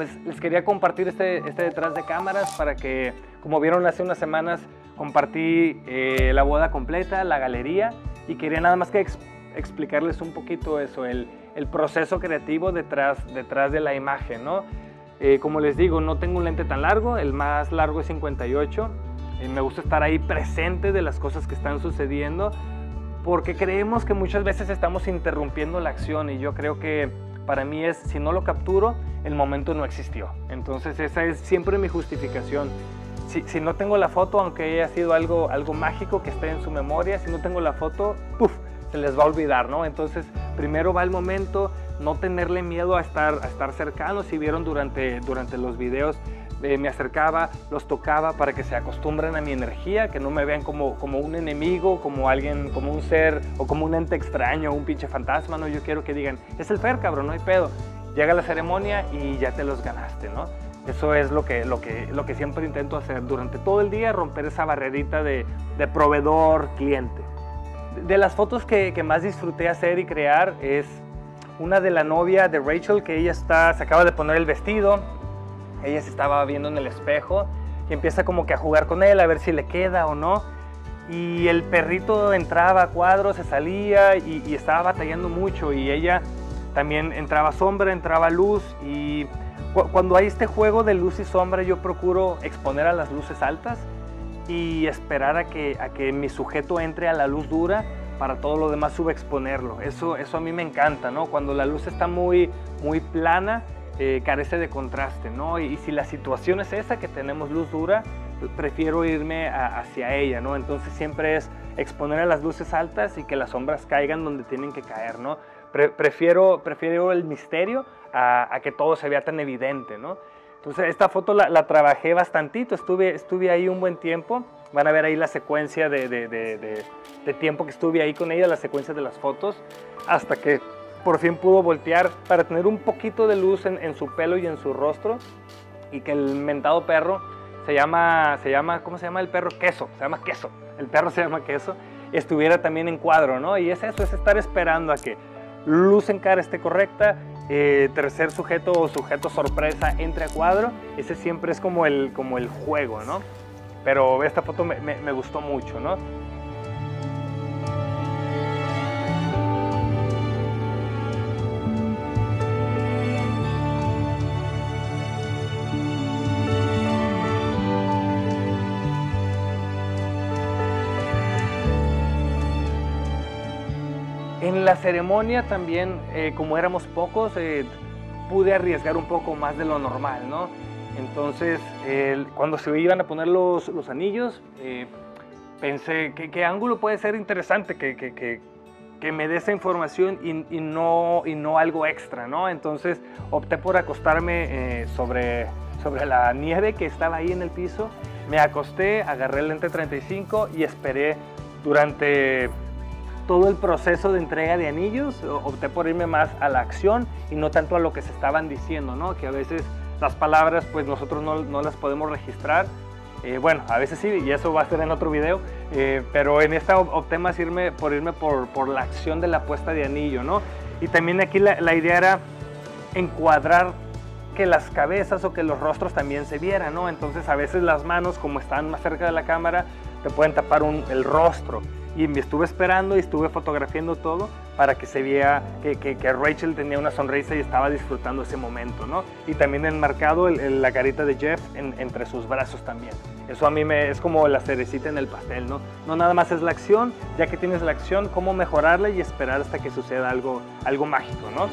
pues les quería compartir este detrás de cámaras para que, como vieron hace unas semanas, compartí la boda completa, la galería, y quería nada más que explicarles un poquito eso, el proceso creativo detrás de la imagen, ¿no? Como les digo, no tengo un lente tan largo, el más largo es 58. Me gusta estar ahí presente de las cosas que están sucediendo, porque creemos que muchas veces estamos interrumpiendo la acción, y yo creo que para mí es, si no lo capturo, el momento no existió. Entonces esa es siempre mi justificación. Si no tengo la foto, aunque haya sido algo mágico que esté en su memoria, si no tengo la foto, ¡puf!, se les va a olvidar, ¿no? Entonces primero va el momento, no tenerle miedo a estar cercanos. Si vieron durante los videos, me acercaba, los tocaba para que se acostumbren a mi energía, que no me vean como un enemigo, como alguien, como un ser o como un ente extraño, un pinche fantasma, ¿no? Yo quiero que digan, es el Fer, cabrón, no hay pedo. Llega la ceremonia y ya te los ganaste, ¿no? Eso es lo que siempre intento hacer durante todo el día, romper esa barrerita de proveedor-cliente. De las fotos que más disfruté hacer y crear es una de la novia de Rachel, que ella se acaba de poner el vestido, ella se estaba viendo en el espejo y empieza como que a jugar con él a ver si le queda o no, y el perrito entraba a cuadro, se salía y estaba batallando mucho, y ella también entraba sombra, entraba luz, y cuando hay este juego de luz y sombra yo procuro exponer a las luces altas y esperar a que mi sujeto entre a la luz dura para todo lo demás subexponerlo. Eso a mí me encanta, ¿no? Cuando la luz está muy plana, carece de contraste, ¿no? Y si la situación es esa, que tenemos luz dura, prefiero irme hacia ella, ¿no? Entonces siempre es exponer a las luces altas y que las sombras caigan donde tienen que caer, ¿no? Prefiero el misterio a que todo se vea tan evidente, ¿no? Entonces esta foto la trabajé bastantito, estuve ahí un buen tiempo. Van a ver ahí la secuencia de tiempo que estuve ahí con ella, la secuencia de las fotos, hasta que por fin pudo voltear para tener un poquito de luz en su pelo y en su rostro, y que el mentado perro se llama, ¿cómo se llama el perro? Queso, se llama Queso, el perro se llama Queso, estuviera también en cuadro, ¿no? Y es eso, es estar esperando a que luz en cara esté correcta, tercer sujeto o sujeto sorpresa entre a cuadro. Ese siempre es como el juego, ¿no? Pero esta foto me gustó mucho, ¿no? En la ceremonia también, como éramos pocos, pude arriesgar un poco más de lo normal, ¿no? Entonces, cuando se iban a poner los anillos, pensé qué ángulo puede ser interesante, que me dé esa información y no algo extra, ¿no? Entonces opté por acostarme sobre la nieve que estaba ahí en el piso. Me acosté, agarré el lente 35 y esperé durante todo el proceso de entrega de anillos. Opté por irme más a la acción y no tanto a lo que se estaban diciendo, ¿no? Que a veces las palabras pues nosotros no las podemos registrar. Bueno, a veces sí, y eso va a ser en otro video, pero en esta opté más por irme por la acción de la puesta de anillo, ¿no? Y también aquí la idea era encuadrar que las cabezas o que los rostros también se vieran, ¿no? Entonces a veces las manos, como están más cerca de la cámara, te pueden tapar el rostro. Y me estuve esperando y estuve fotografiando todo para que se viera que Rachel tenía una sonrisa y estaba disfrutando ese momento, ¿no? Y también enmarcado la carita de Jeff entre sus brazos también. Eso a mí es como la cerecita en el pastel, ¿no? No nada más es la acción, ya que tienes la acción, cómo mejorarla y esperar hasta que suceda algo mágico, ¿no?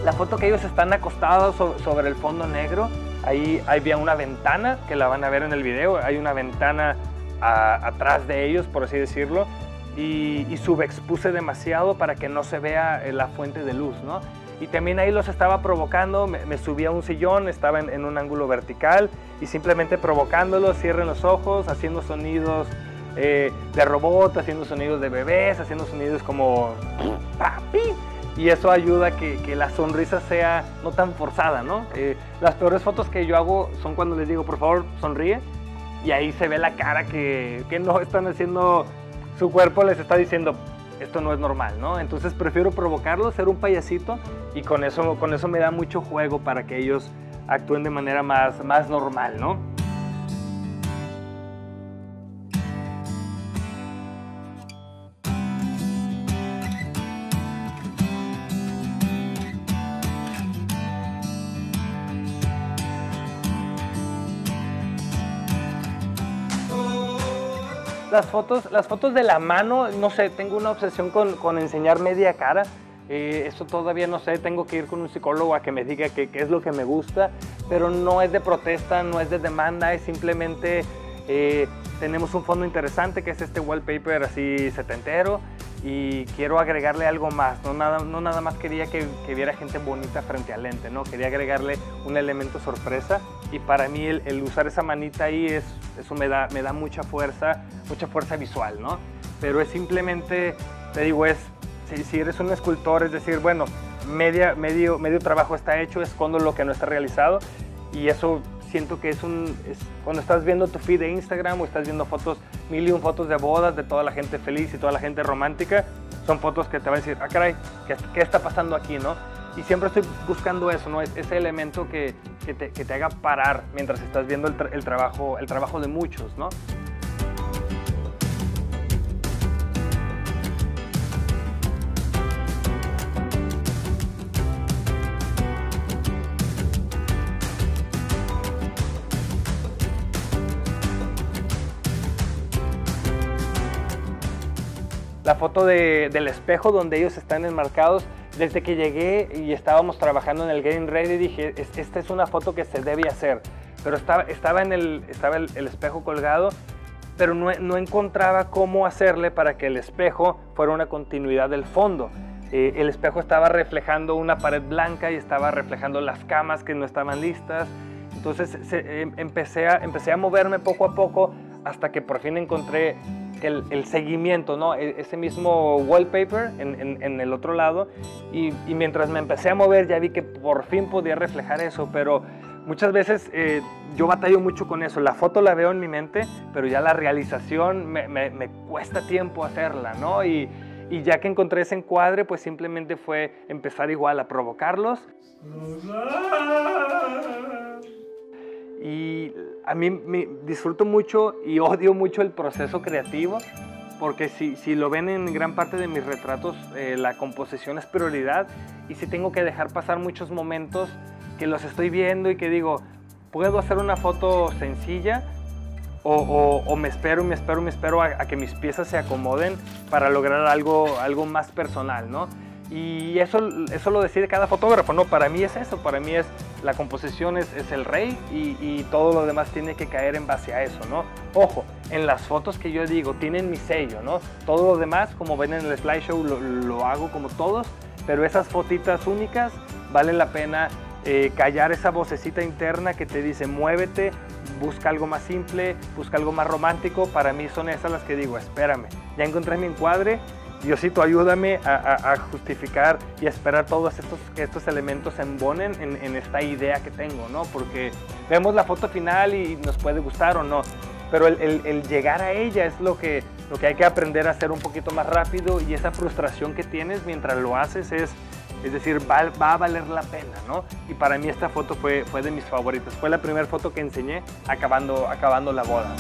La foto que ellos están acostados sobre el fondo negro, ahí había una ventana, que la van a ver en el video, hay una ventana atrás de ellos, por así decirlo, y subexpuse demasiado para que no se vea la fuente de luz, ¿no? Y también ahí los estaba provocando, me subí a un sillón, estaba en un ángulo vertical y simplemente provocándolos, cierren los ojos, haciendo sonidos de robot, haciendo sonidos de bebés, haciendo sonidos como papi. y eso ayuda a que la sonrisa sea no tan forzada, ¿no? Las peores fotos que yo hago son cuando les digo, por favor, sonríe, y ahí se ve la cara que no están haciendo, su cuerpo les está diciendo, esto no es normal, ¿no? Entonces prefiero provocarlo, ser un payasito, y con eso me da mucho juego para que ellos actúen de manera más normal, ¿no? Las fotos de la mano, no sé, tengo una obsesión con enseñar media cara. Eso todavía no sé, tengo que ir con un psicólogo a que me diga qué es lo que me gusta, pero no es de protesta, no es de demanda, es simplemente tenemos un fondo interesante que es este wallpaper así setentero, y quiero agregarle algo más, no nada más quería que viera gente bonita frente al lente, ¿no? Quería agregarle un elemento sorpresa, y para mí el usar esa manita ahí, eso me da mucha fuerza visual, ¿no? Pero es simplemente, te digo, si eres un escultor, es decir, bueno, medio trabajo está hecho, escondo lo que no está realizado, y eso siento que cuando estás viendo tu feed de Instagram o estás viendo fotos, 1001 fotos de bodas de toda la gente feliz y toda la gente romántica, son fotos que te van a decir, ah, caray, ¿qué está pasando aquí, no? Y siempre estoy buscando eso, ¿no? Ese elemento que te haga parar mientras estás viendo el trabajo de muchos, ¿no? La foto del espejo donde ellos están enmarcados, desde que llegué y estábamos trabajando en el Getting Ready, dije, esta es una foto que se debe hacer, pero estaba el espejo colgado, pero no encontraba cómo hacerle para que el espejo fuera una continuidad del fondo. El espejo estaba reflejando una pared blanca y estaba reflejando las camas que no estaban listas, entonces empecé a moverme poco a poco hasta que por fin encontré el seguimiento, ¿no? Ese mismo wallpaper en el otro lado, y mientras me empecé a mover ya vi que por fin podía reflejar eso, pero muchas veces yo batallo mucho con eso. La foto la veo en mi mente, pero ya la realización me cuesta tiempo hacerla, ¿no? Y ya que encontré ese encuadre, pues simplemente fue empezar igual a provocarlos. Y a mí me disfruto mucho y odio mucho el proceso creativo, porque si lo ven en gran parte de mis retratos, la composición es prioridad, y si tengo que dejar pasar muchos momentos que los estoy viendo y que digo, puedo hacer una foto sencilla o me espero a que mis piezas se acomoden para lograr algo más personal, ¿no? Y eso lo decide cada fotógrafo, ¿no? Para mí es eso, para mí la composición es el rey, y todo lo demás tiene que caer en base a eso, ¿no? Ojo, en las fotos que yo digo tienen mi sello, ¿no? Todo lo demás, como ven en el slideshow, lo hago como todos, pero esas fotitas únicas vale la pena callar esa vocecita interna que te dice muévete, busca algo más simple, busca algo más romántico. Para mí son esas las que digo, espérame, ya encontré mi encuadre, Diosito, ayúdame a justificar y a esperar todos estos elementos se embonen en esta idea que tengo, ¿no? Porque vemos la foto final y nos puede gustar o no, pero el llegar a ella es lo que hay que aprender a hacer un poquito más rápido, y esa frustración que tienes mientras lo haces es decir, va a valer la pena, ¿no? Y para mí esta foto fue de mis favoritas. Fue la primera foto que enseñé acabando la boda.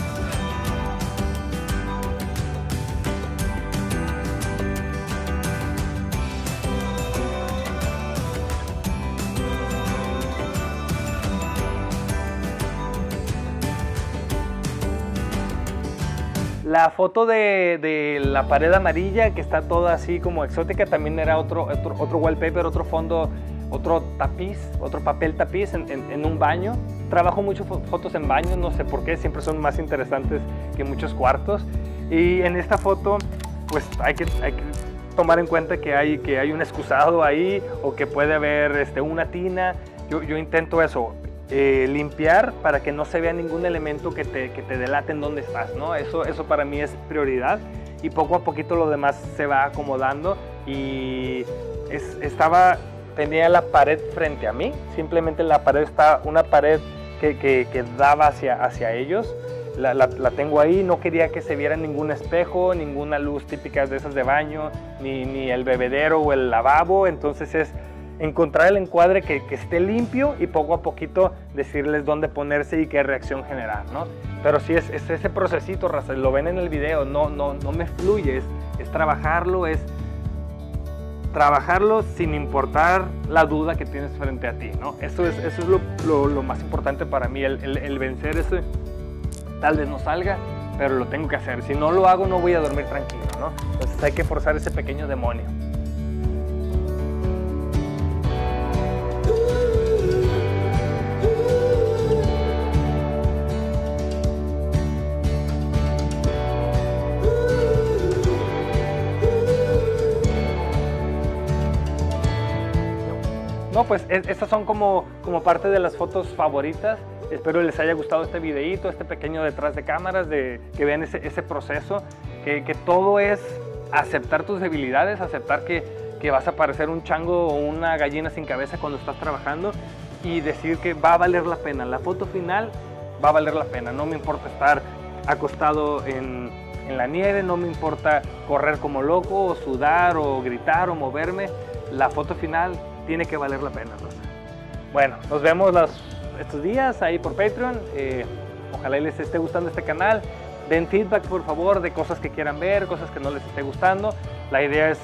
La foto de la pared amarilla, que está toda así como exótica, también era otro wallpaper, otro fondo, otro tapiz, otro papel tapiz en un baño. Trabajo mucho fotos en baños, no sé por qué, siempre son más interesantes que muchos cuartos. Y en esta foto, pues hay que tomar en cuenta que hay un excusado ahí, o que puede haber una tina. Yo intento eso. Limpiar para que no se vea ningún elemento que te delate en dónde estás, ¿no? Eso para mí es prioridad, y poco a poquito lo demás se va acomodando, y tenía la pared frente a mí, simplemente la pared está una pared que daba hacia ellos. La tengo ahí, no quería que se viera ningún espejo, ninguna luz típica de esas de baño, ni el bebedero o el lavabo. Entonces es encontrar el encuadre que esté limpio y poco a poquito decirles dónde ponerse y qué reacción generar, ¿no? Pero sí es ese procesito, raza, lo ven en el video, no me fluye, es trabajarlo, sin importar la duda que tienes frente a ti, ¿no? Eso es lo más importante para mí, el vencer ese, tal vez no salga, pero lo tengo que hacer. Si no lo hago, no voy a dormir tranquilo, ¿no? Entonces hay que forzar ese pequeño demonio. No, pues estas son como parte de las fotos favoritas. Espero les haya gustado este videito, este pequeño detrás de cámaras, que vean ese proceso, que todo es aceptar tus debilidades, aceptar que vas a parecer un chango o una gallina sin cabeza cuando estás trabajando y decir que va a valer la pena. La foto final va a valer la pena. No me importa estar acostado en la nieve, no me importa correr como loco o sudar o gritar o moverme. La foto final tiene que valer la pena, ¿no? Bueno, nos vemos estos días ahí por Patreon. Ojalá les esté gustando este canal. Den feedback, por favor, de cosas que quieran ver, cosas que no les esté gustando. La idea es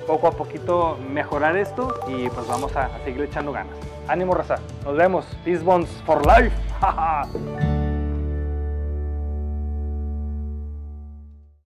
poco a poquito mejorar esto y pues vamos a seguir echando ganas. Ánimo, raza. Nos vemos. Peace bonds for life.